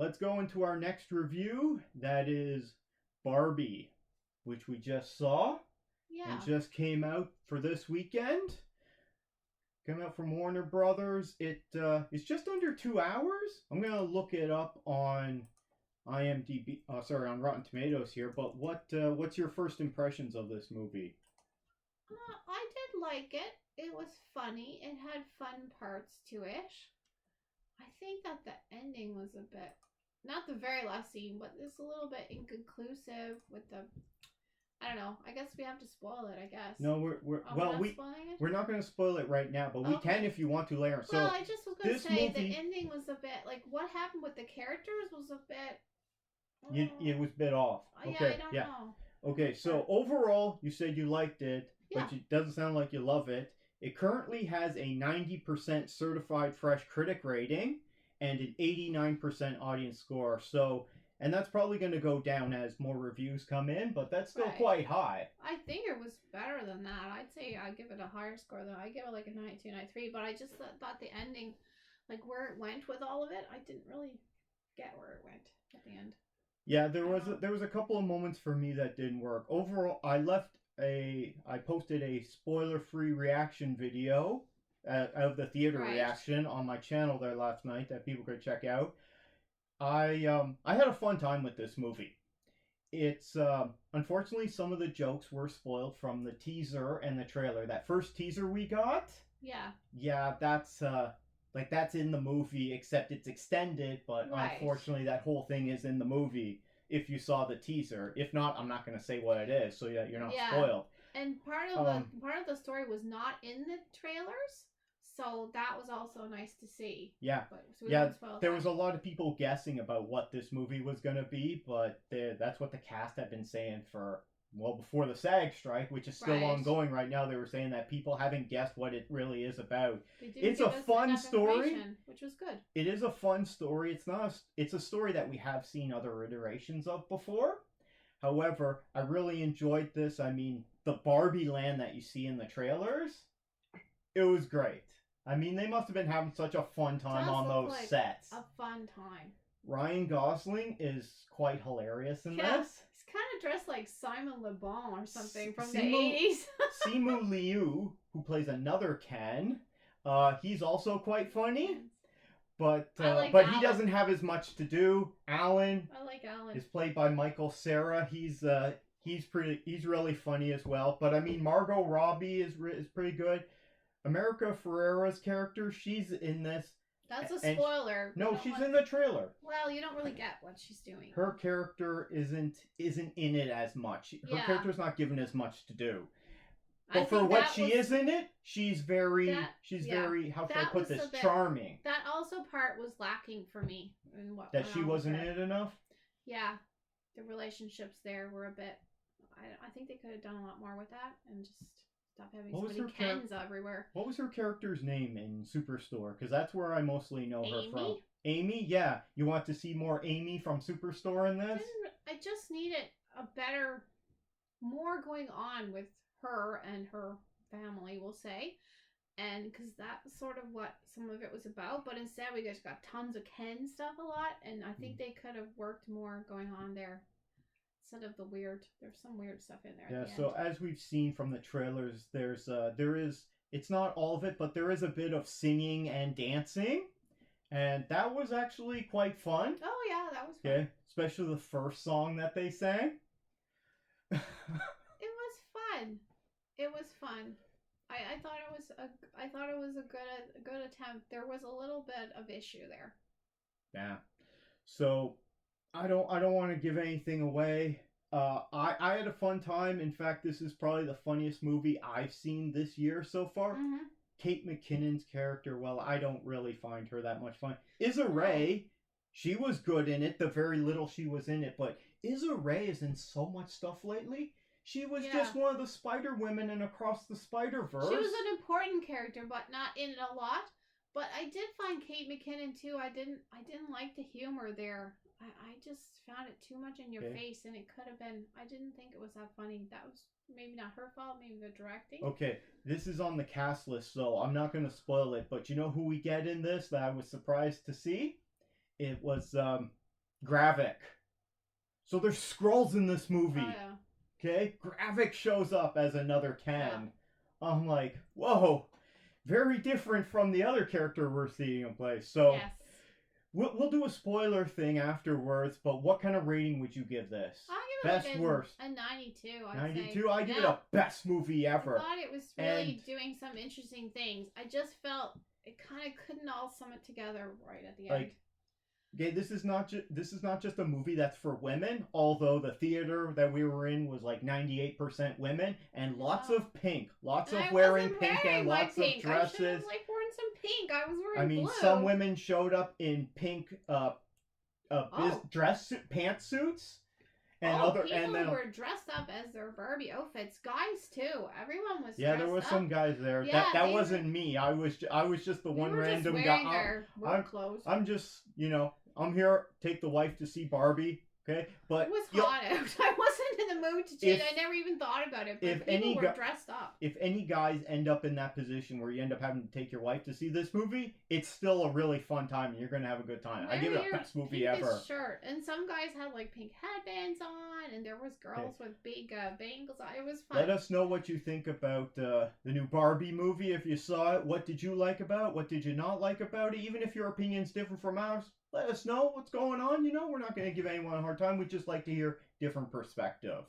let's go into our next review. That is Barbie, which we just saw and just came out for this weekend. Came out from Warner Brothers. It's just under 2 hours. I'm gonna look it up on IMDb. On Rotten Tomatoes here. But what's your first impressions of this movie? I did like it. It was funny. It had fun parts to it. I think that the ending was a bit, not the very last scene, but it's a little bit inconclusive with the. I don't know. I guess we have to spoil it. I guess. No, we're not going to spoil it right now, but we can if you want to later. Well, I just was going to say the ending was a bit like what happened with the characters was a bit. It was a bit off. Okay, I don't know. Okay, so overall, you said you liked it, but it doesn't sound like you love it. It currently has a 90% certified fresh critic rating and an 89% audience score. So, and that's probably going to go down as more reviews come in, but that's still quite high. I think it was better than that. I'd say I'd give it a higher score than I give it like a 92, 93, but I just thought the ending, like where it went with all of it, I didn't really get where it went at the end. Yeah, there was a couple of moments for me that didn't work. Overall, I posted a spoiler-free reaction video of the theater reaction on my channel there last night that people could check out. I had a fun time with this movie. It's unfortunately some of the jokes were spoiled from the teaser and the trailer. That first teaser we got. Yeah, that's that's in the movie, except it's extended. But unfortunately, that whole thing is in the movie. If you saw the teaser, if not, I'm not going to say what it is, so that you're not spoiled. And part of the story was not in the trailers, so that was also nice to see. Yeah, there was a lot of people guessing about what this movie was going to be, but that's what the cast had been saying for before the SAG strike, which is still ongoing right now. They were saying that people haven't guessed what it really is about. It's a fun story, which was good. It is a fun story. It's a story that we have seen other iterations of before. However, I really enjoyed this. I mean, the Barbie land that you see in the trailers, it was great. I mean, they must have been having such a fun time on those sets. A fun time. Ryan Gosling is quite hilarious in this. He's kind of dressed like Simon Le Bon or something from the 80s. Simu Liu, who plays another Ken, he's also quite funny. But he doesn't have as much to do. Alan. I like Alan. Is played by Michael Cera. He's really funny as well. But I mean, Margot Robbie is pretty good. America Ferrera's character, she's in this. That's a spoiler. No, she's in the trailer. Well, you don't really get what she's doing. Her character isn't in it as much. Her character's not given as much to do. But for what she is in it, she's very how should I put this? Charming. That also part was lacking for me. That she wasn't in it enough? Yeah. The relationships there were a bit, I think they could have done a lot more with that and just stop having so many Kens everywhere. What was her character's name in Superstore? Because that's where I mostly know her from. Amy? Yeah. You want to see more Amy from Superstore in this? I just needed more going on with her and her family, we'll say, and because that's sort of what some of it was about, but instead we just got tons of Ken stuff a lot, and I think they could have worked more going on there instead of there's some weird stuff in there. So as we've seen from the trailers, there is it's not all of it, but there is a bit of singing and dancing, and that was actually quite fun. Oh yeah, that was fun. Okay, especially the first song that they sang. It was fun. I thought it was a good attempt. There was a little bit of issue there. Yeah. So I don't want to give anything away. I had a fun time. In fact, this is probably the funniest movie I've seen this year so far. Mm-hmm. Kate McKinnon's character, well, I don't really find her that much fun. Issa Rae, she was good in it, the very little she was in it, but Issa Rae is in so much stuff lately. She was just one of the Spider Women in Across the Spider-Verse. She was an important character, but not in it a lot. But I did find Kate McKinnon too. I didn't like the humor there. I just found it too much in your face, and it could have been. I didn't think it was that funny. That was maybe not her fault. Maybe the directing. Okay, this is on the cast list, so I'm not going to spoil it. But you know who we get in this that I was surprised to see? It was Gravik. So there's Skrulls in this movie. Oh, yeah. Okay? Gravik shows up as another Ken. Yeah. I'm like, whoa. Very different from the other character we're seeing in play. So yes. We'll do a spoiler thing afterwards, but what kind of rating would you give this? I give it best, like worst. A 92. 92? I give it a best movie ever. I thought it was really doing some interesting things. I just felt it kind of couldn't all sum it together right at the end. Okay, this is not just a movie that's for women. Although the theater that we were in was like 98% women, and lots of pink, lots of wearing pink, and lots of dresses. I should have worn some pink. I was wearing blue. Some women showed up in pink dress pantsuits. And people were dressed up as their Barbie outfits. Guys too. Everyone was. Yeah, there was some guys there. Yeah, that wasn't me. I was just the one random guy. I'm just I'm here. Take the wife to see Barbie. Okay, but it was hot out. I wasn't in the mood to cheat. I never even thought about it. But people were dressed up. If any guys end up in that position where you end up having to take your wife to see this movie, it's still a really fun time, and you're gonna have a good time. I give it a best movie ever. Shirt, and some guys had like pink headbands on, and there was girls with big bangles on. It was fun. Let us know what you think about the new Barbie movie. If you saw it, what did you like about it? What did you not like about it? Even if your opinion's different from ours, let us know what's going on. We're not going to give anyone a hard time. We just like to hear different perspectives.